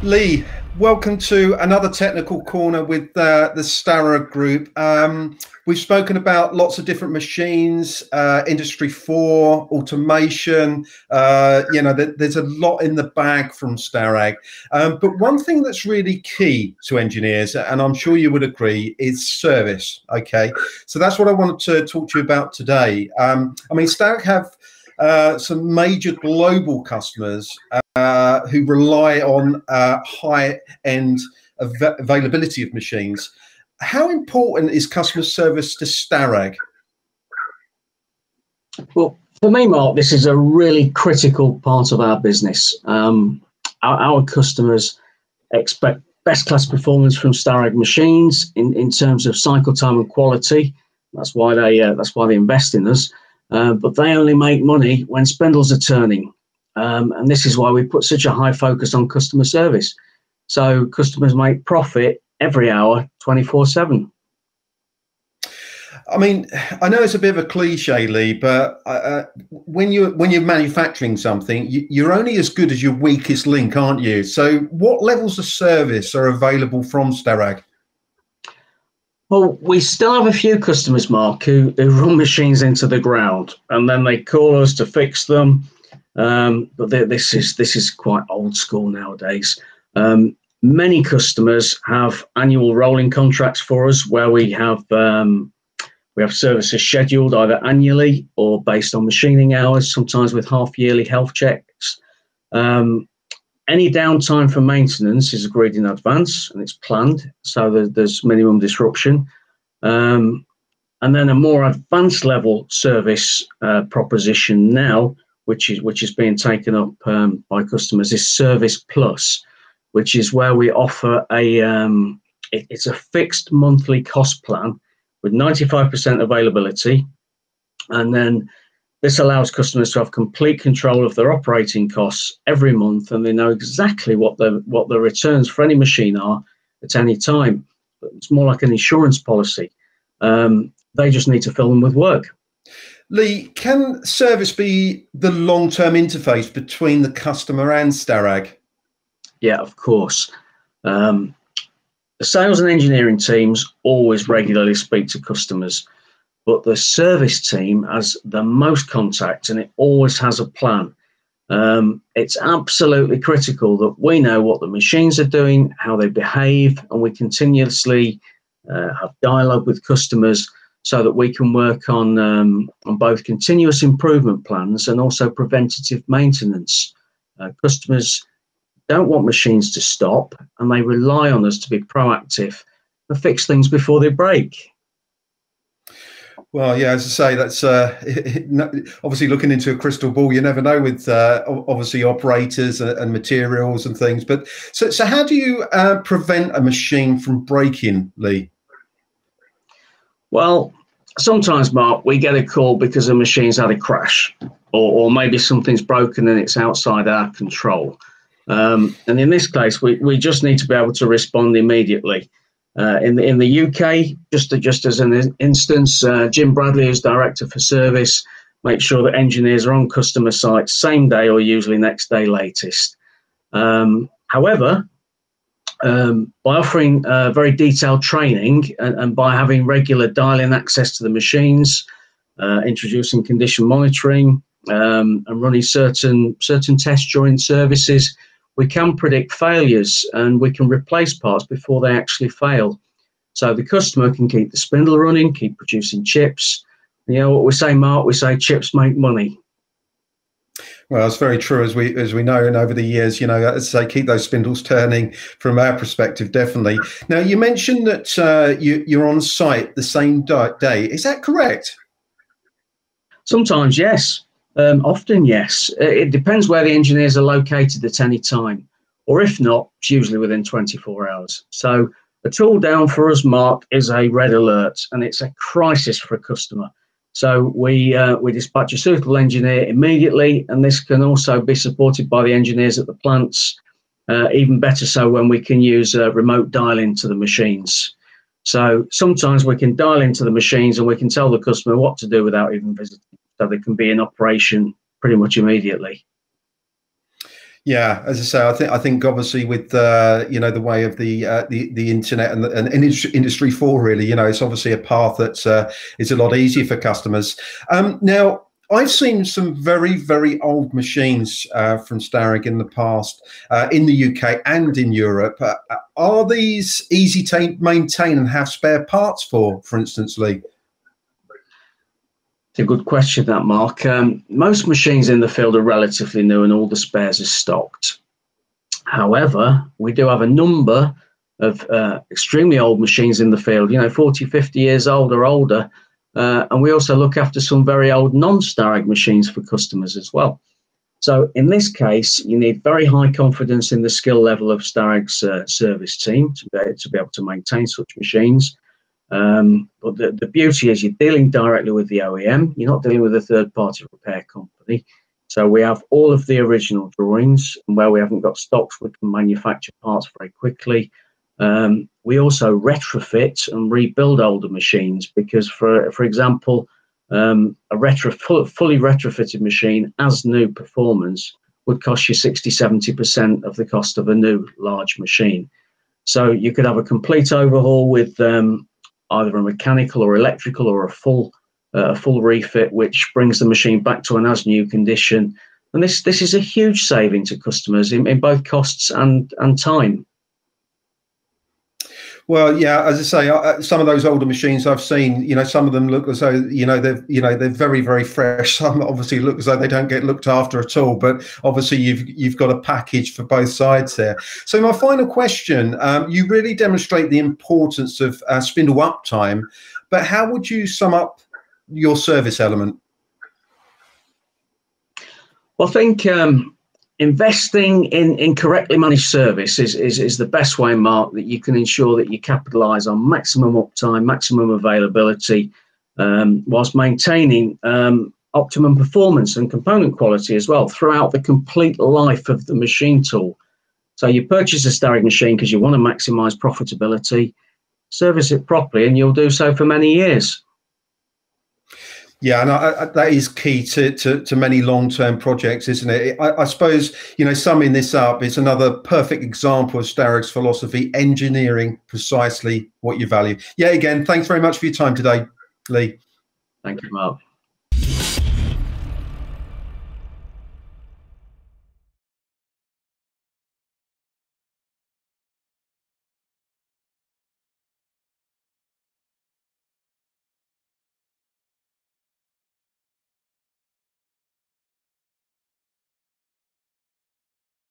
Lee, welcome to another technical corner with the Starrag group. We've spoken about lots of different machines, Industry 4, automation. There's a lot in the bag from Starrag. But one thing that's really key to engineers, and I'm sure you would agree, is service. Okay, so that's what I wanted to talk to you about today. Starrag have some major global customers who rely on high-end availability of machines. How important is customer service to Starrag? Well, for me, Mark, this is a really critical part of our business. Our customers expect best-class performance from Starrag machines in terms of cycle time and quality. That's why they invest in us. But they only make money when spindles are turning. And this is why we put such a high focus on customer service. So customers make profit every hour, 24/7. I mean, I know it's a bit of a cliche, Lee, but when you're manufacturing something, you're only as good as your weakest link, aren't you? So what levels of service are available from Starrag? Well, we still have a few customers, Mark, who run machines into the ground, and then they call us to fix them. But this is quite old school nowadays. Many customers have annual rolling contracts for us, where we have services scheduled either annually or based on machining hours, sometimes with half-yearly health checks. Any downtime for maintenance is agreed in advance and it's planned, so there's minimum disruption. And then a more advanced level service proposition now, which is being taken up by customers, is ServicePlus, which is where we offer it's a fixed monthly cost plan with 95% availability, and then this allows customers to have complete control of their operating costs every month, and they know exactly what the returns for any machine are at any time. It's more like an insurance policy. They just need to fill them with work. Lee, can service be the long-term interface between the customer and Starrag? Yeah, of course. The sales and engineering teams always regularly speak to customers, but the service team has the most contact and it always has a plan. It's absolutely critical that we know what the machines are doing, how they behave, and we continuously have dialogue with customers so that we can work on both continuous improvement plans and also preventative maintenance. Customers don't want machines to stop, and they rely on us to be proactive and fix things before they break. Well, yeah, as I say, that's obviously looking into a crystal ball. You never know with obviously operators and materials and things. But so how do you prevent a machine from breaking, Lee? Well, sometimes, Mark, we get a call because a machine's had a crash, or maybe something's broken and it's outside our control. And in this case, we just need to be able to respond immediately. In the UK, just as an instance, Jim Bradley, who's Director for Service, makes sure that engineers are on customer sites same day or usually next day latest. However, by offering very detailed training and by having regular dial-in access to the machines, introducing condition monitoring, and running certain tests during services, we can predict failures and we can replace parts before they actually fail. So the customer can keep the spindle running, keep producing chips. You know what we say, Mark? We say chips make money. Well, it's very true, as we know, and over the years, you know, as I say, keep those spindles turning from our perspective, definitely. Now, you mentioned that you're on site the same day. Is that correct? Sometimes, yes. Often, yes. It depends where the engineers are located at any time, or if not, it's usually within 24 hours. So a tool down for us, Mark, is a red alert, and it's a crisis for a customer. So we dispatch a suitable engineer immediately, and this can also be supported by the engineers at the plants, even better so when we can use remote dial-in to the machines. So sometimes we can dial into the machines and we can tell the customer what to do without even visiting, so they can be in operation pretty much immediately. Yeah, as I say, I think obviously with the way of the internet and industry 4, really, it's obviously a path that's is a lot easier for customers. Now, I've seen some very, very old machines from Starrag in the past, in the UK and in Europe. Are these easy to maintain and have spare parts for instance, Lee? It's a good question, that, Mark. Most machines in the field are relatively new and all the spares are stocked. However, we do have a number of extremely old machines in the field, 40, 50 years old or older. And we also look after some very old non-Starrag machines for customers as well. So in this case, you need very high confidence in the skill level of Starrag's service team to be able to maintain such machines. But the beauty is you're dealing directly with the OEM. You're not dealing with a third-party repair company. So we have all of the original drawings, and where we haven't got stocks, we can manufacture parts very quickly. We also retrofit and rebuild older machines because, for example, a fully retrofitted machine as new performance would cost you 60–70% of the cost of a new large machine. So you could have a complete overhaul with either a mechanical or electrical or a full refit, which brings the machine back to an as new condition. And this is a huge saving to customers in both costs and time. Well, yeah, as I say, some of those older machines I've seen, some of them look as though, they're very, very fresh. Some obviously look as though they don't get looked after at all. But obviously, you've got a package for both sides there. So my final question: you really demonstrate the importance of spindle uptime, but how would you sum up your service element? Well, I think investing in correctly managed service is the best way, Mark, that you can ensure that you capitalise on maximum uptime, maximum availability, whilst maintaining optimum performance and component quality as well throughout the complete life of the machine tool. So you purchase a Starrag machine because you want to maximise profitability, service it properly, and you'll do so for many years. Yeah, and that is key to many long-term projects, isn't it? I suppose, summing this up, it's another perfect example of Starrag's philosophy, engineering precisely what you value. Yeah, again, thanks very much for your time today, Lee. Thank you, Mark.